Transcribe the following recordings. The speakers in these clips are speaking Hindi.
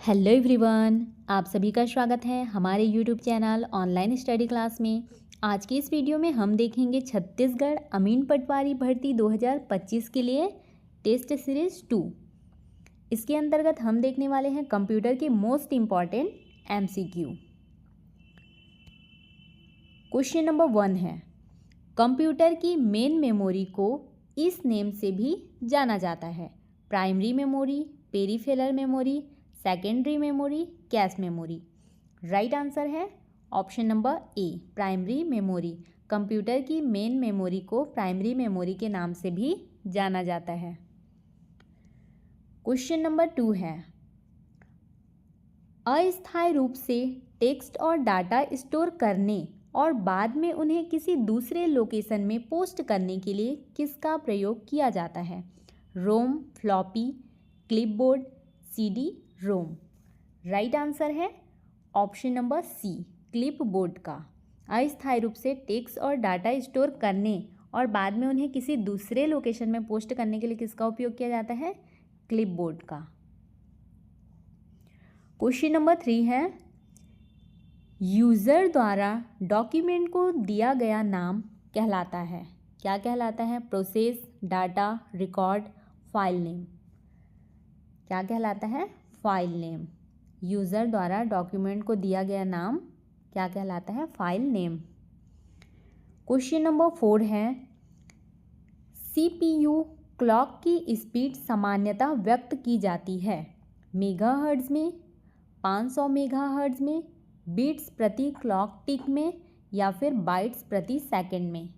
हेलो एवरीवन, आप सभी का स्वागत है हमारे YouTube channel online study class में। आज की इस वीडियो में हम देखेंगे छत्तीसगढ़ अमीन पटवारी भर्ती 2025 के लिए टेस्ट सीरीज 2। इसके अंतर्गत हम देखने वाले हैं कंप्यूटर के most important MCQ। Question number 1 है, कंप्यूटर की मेन मेमोरी को इस नेम से भी जाना जाता है। Primary memory, peripheral memory, secondary memory, cache memory. Right answer है option number A, primary memory. Computer की मेन मेमोरी को प्राइमरी मेमोरी के नाम से भी जाना जाता है। क्वेश्चन नंबर 2 है, अस्थायी रूप से टेक्स्ट और डाटा स्टोर करने और बाद में उन्हें किसी दूसरे लोकेशन में पोस्ट करने के लिए किसका प्रयोग किया जाता है? रोम, फ्लॉपी, क्लिपबोर्ड, CD रोम। राइट आंसर है ऑप्शन नंबर सी, क्लिपबोर्ड का। अस्थायी रूप से टेक्स्ट और डाटा स्टोर करने और बाद में उन्हें किसी दूसरे लोकेशन में पोस्ट करने के लिए किसका उपयोग किया जाता है? क्लिपबोर्ड का। क्वेश्चन नंबर 3 है, यूजर द्वारा डॉक्यूमेंट को दिया गया नाम कहलाता है। क्या कहलाता है? Process, data, record, file name. क्या कहलाता है? File name. यूज़र द्वारा डॉक्यूमेंट को दिया गया नाम क्या कहलाता है? File name. क्वेश्चन नंबर 4 है, CPU क्लॉक की स्पीड सामान्यतः व्यक्त की जाती है मेगाहर्ट्ज में, 500 मेगाहर्ट्ज में, बीट्स प्रति क्लॉक टिक में या फिर बाइट्स प्रति सेकंड में।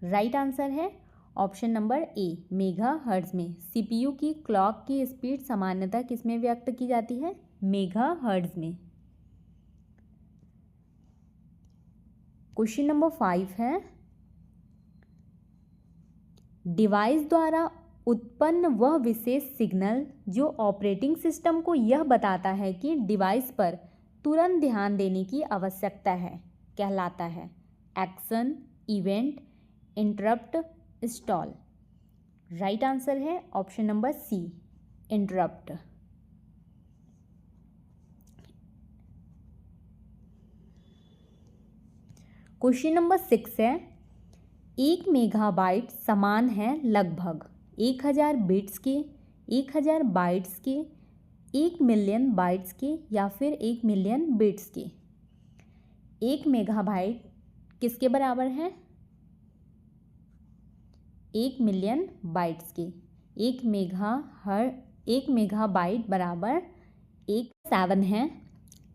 राइट आंसर है ऑप्शन नंबर ए, मेगाहर्ट्ज में। CPU की क्लॉक की स्पीड सामान्यतः किस में व्यक्त की जाती है? मेगाहर्ट्ज में। क्वेश्चन नंबर 5 है, डिवाइस द्वारा उत्पन्न वह विशेष सिग्नल जो ऑपरेटिंग सिस्टम को यह बताता है कि डिवाइस पर तुरंत ध्यान देने की आवश्यकता है कहलाता है action, event, interrupt, stall. Right answer है option number C, interrupt. Question number 6 है, 1 मेगाबाइट समान है लगभग 1000 बिट्स के, 1000 बाइट्स के, 1 मिलियन बाइट्स के या फिर 1 मिलियन बिट्स के। 1 मेगाबाइट किसके बराबर है? 1 मिलियन बाइट्स के। 1 मेगाबाइट बराबर 1/7 है।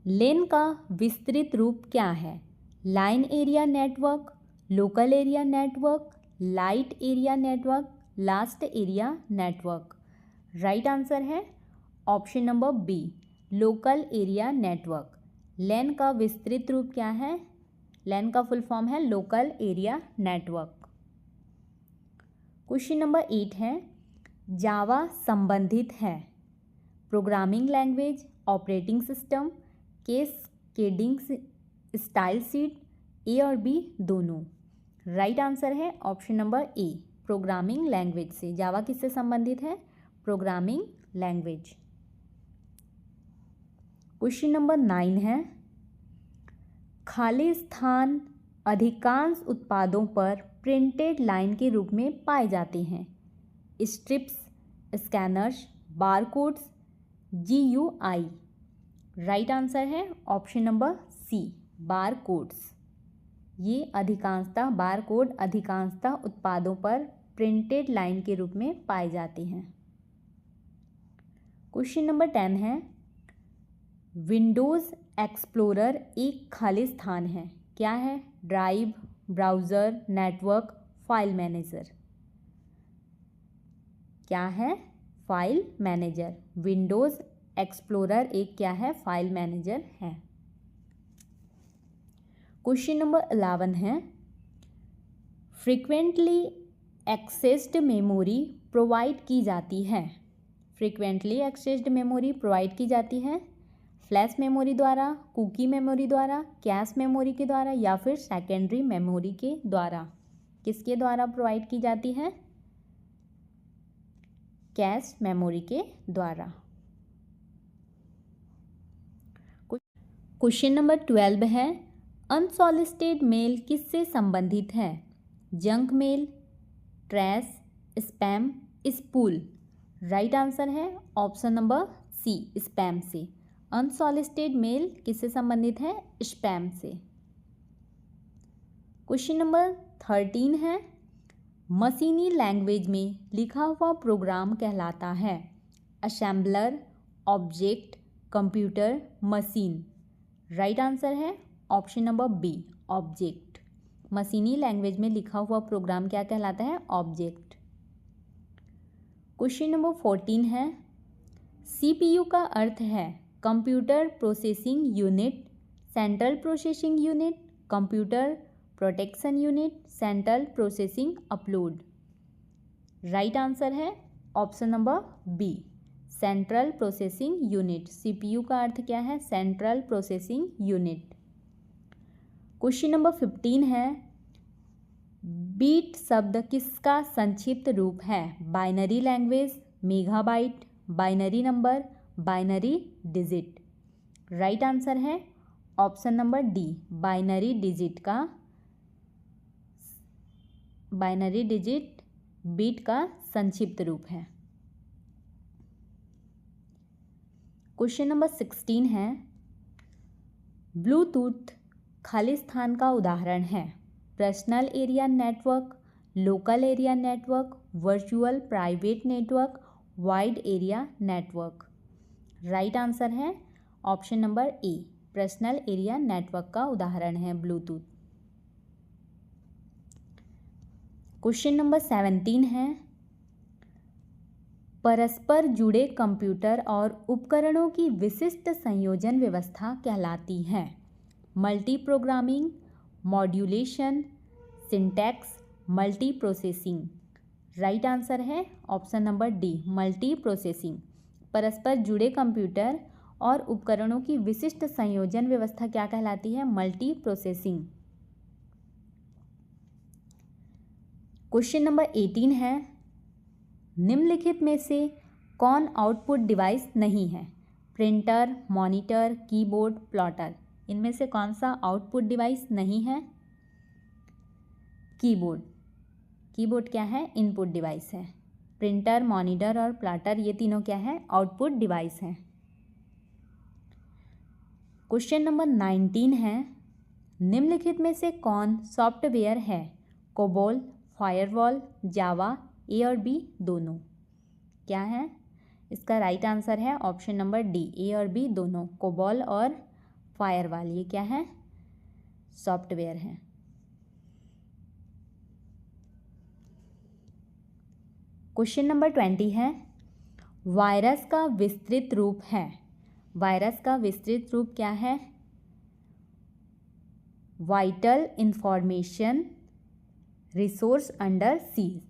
लेन का विस्तृत रूप क्या है? Line area network, local area network, light area network, last area network. Right answer है option number B, local area network. LAN का विस्तृत रूप क्या है? लेन का फुल फॉर्म है local area network. Question number 8 है, जावा संबंधित है programming language, operating system, cascading style sheet, A और बी दोनों। राइट आंसर है option number A, programming language से। जावा किससे संबंधित है? Programming language. क्वेश्चन नंबर 9 है, खाली स्थान अधिकांश उत्पादों पर प्रिंटेड लाइन के रूप में पाए जाते हैं। Strips, scanners, barcodes, GUI। Right answer है ऑप्शन नंबर सी, बारकोड्स। ये अधिकांशतः बारकोड अधिकांशतः उत्पादों पर प्रिंटेड लाइन के रूप में पाए जाते हैं। क्वेश्चन नंबर 10 है, विंडोज़ एक्सप्लोरर एक खाली स्थान है। क्या है? Drive, browser, network, file manager. क्या है? File manager. विंडोज़ एक्सप्लोरर एक क्या है? फाइल मैनेजर है। क्वेश्चन नंबर 11 है, फ्रीक्वेंटली एक्सेस्ड मेमोरी प्रोवाइड की जाती है। फ्रीक्वेंटली एक्सेस्ड मेमोरी प्रोवाइड की जाती है फ्लैश मेमोरी द्वारा, कुकी मेमोरी द्वारा, कैश मेमोरी के द्वारा या फिर सेकेंडरी मेमोरी के द्वारा। किसके द्वारा प्रोवाइड की जाती है? कैश मेमोरी के द्वारा। क्वेश्चन नंबर 12 है, अनसॉलिसिटेड मेल किससे संबंधित है? Junk mail, trash, spam, spool. Right answer है ऑप्शन नंबर सी, स्पैम से। अनसॉलिसिटेड मेल किससे संबंधित है? स्पैम से। क्वेश्चन नंबर 13 है, मशीनी लैंग्वेज में लिखा हुआ प्रोग्राम कहलाता है? Assembler, object, computer, machine. Right answer है ऑप्शन नंबर बी, ऑब्जेक्ट। मशीनी लैंग्वेज में लिखा हुआ प्रोग्राम क्या कहलाता है? ऑब्जेक्ट। क्वेश्चन नंबर 14 है, सीपीयू का अर्थ है computer processing unit, central processing unit, computer protection unit, central processing upload. Right answer है option number B, central processing unit. CPU का अर्थ क्या है? Central processing unit. Question number 15 है, बीट शब्द किसका संक्षिप्त रूप है? Binary language, megabyte, binary number, binary digit. Right answer है option number D, binary digit का, बाइनरी डिजिट बीट का संक्षिप्त रूप है। क्वेश्चन नंबर 16 है, ब्लूटूथ खालिस्तान का उदाहरण है? Personal area network, local area network, virtual private network, wide area network. Right answer है option number A, personal area network का उदाहरण है ब्लूटूथ। क्वेश्चन नंबर 17 है, परस्पर जुड़े कंप्यूटर और उपकरणों की विशिष्ट संयोजन व्यवस्था कहलाती है? Multi programming, modulation, syntax, multi processing. Right answer है option number D, multi processing. परस्पर जुड़े कंप्यूटर और उपकरणों की विशिष्ट संयोजन व्यवस्था क्या कहलाती है? Multi processing. क्वेश्चन नंबर 18 है, निम्नलिखित में से कौन आउटपुट डिवाइस नहीं है? Printer, monitor, keyboard, plotter. इनमें से कौन सा आउटपुट डिवाइस नहीं है? कीबोर्ड। कीबोर्ड क्या है? इनपुट डिवाइस है। प्रिंटर, मॉनिटर और प्लॉटर ये तीनों क्या है? आउटपुट डिवाइस हैं। क्वेश्चन नंबर 19 है, निम्नलिखित में से कौन सॉफ्टवेयर है? कोबोल, फायरवॉल, जावा, ए और बी दोनों। क्या है इसका? राइट आंसर है ऑप्शन नंबर डी, ए और बी दोनों। कोबोल और फायरवॉल ये क्या है? सॉफ्टवेयर है। क्वेश्चन नंबर 20 है, वायरस का विस्तृत रूप है? वायरस का विस्तृत रूप क्या है? Vital information resource under seize,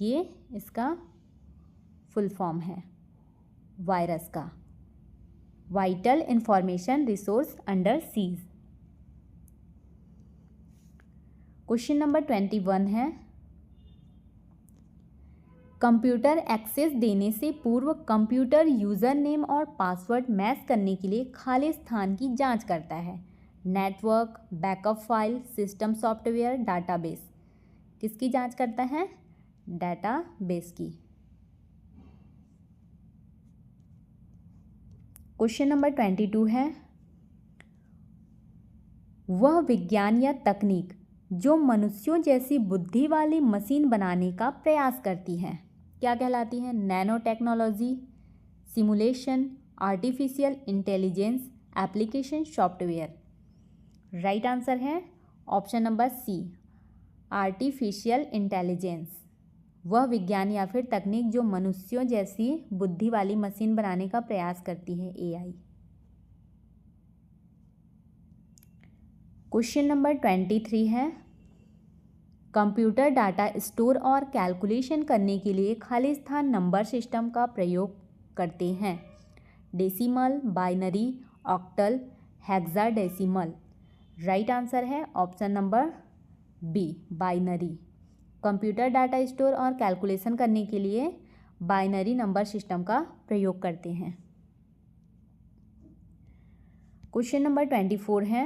ये इसका फुल फॉर्म है वायरस का, vital information resource under seize. Question number 21 है, कंप्यूटर एक्सेस देने से पूर्व कंप्यूटर यूज़र नेम और पासवर्ड मैच करने के लिए खाली स्थान की जांच करता है? Network, backup file, system software, database. किसकी जांच करता है? डाटाबेस की। क्वेश्चन नंबर 22 है, वह विज्ञान या तकनीक जो मनुष्यों जैसी बुद्धि वाली मशीन बनाने का प्रयास करती है क्या कहलाती है? Nano technology, simulation, artificial intelligence, application software. Right answer है option number C, artificial intelligence. वह विज्ञान या फिर तकनीक जो मनुष्यों जैसी बुद्धि वाली मशीन बनाने का प्रयास करती है, एआई। क्वेश्चन नंबर 23 है, कंप्यूटर डाटा स्टोर और कैलकुलेशन करने के लिए खाली स्थान नंबर सिस्टम का प्रयोग करते हैं? Decimal, binary, octal, hexadecimal. Right answer है option number B, binary. Computer data store और कैलकुलेशन करने के लिए बाइनरी नंबर सिस्टम का प्रयोग करते हैं। क्वेश्चन नंबर 24 है,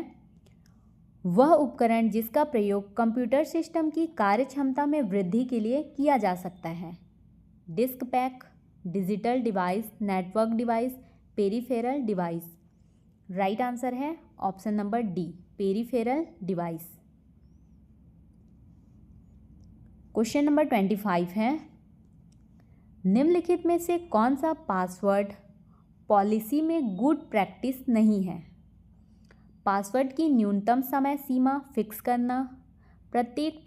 वह उपकरण जिसका प्रयोग कंप्यूटर सिस्टम की कार्यक्षमता में वृद्धि के लिए किया जा सकता है। Disk pack, digital device, network device, peripheral device. Right answer है option number D, peripheral device. Question number 25 है, निम्नलिखित में से कौन सा पासवर्ड पॉलिसी में गुड प्रैक्टिस नहीं है। पासवर्ड की न्यूनतम समय सीमा फिक्स करना, प्रत्येक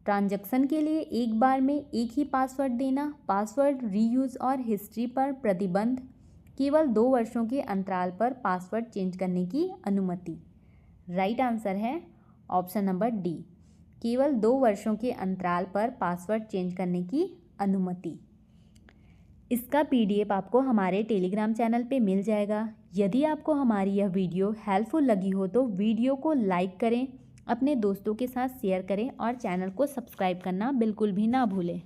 ट्रांजैक्शन के लिए एक बार में एक ही पासवर्ड देना, पासवर्ड रीयूज और हिस्ट्री पर प्रतिबंध, केवल 2 वर्षों के अंतराल पर पासवर्ड चेंज करने की अनुमति। राइट आंसर है ऑप्शन नंबर डी, केवल 2 वर्षों के अंतराल पर पासवर्ड चेंज करने की अनुमति। इसका PDF आपको हमारे टेलीग्राम चैनल पे मिल जाएगा। यदि आपको हमारी यह वीडियो हेल्पफुल लगी हो तो वीडियो को लाइक करें, अपने दोस्तों के साथ शेयर करें और चैनल को सब्सक्राइब करना बिल्कुल भी ना भूलें।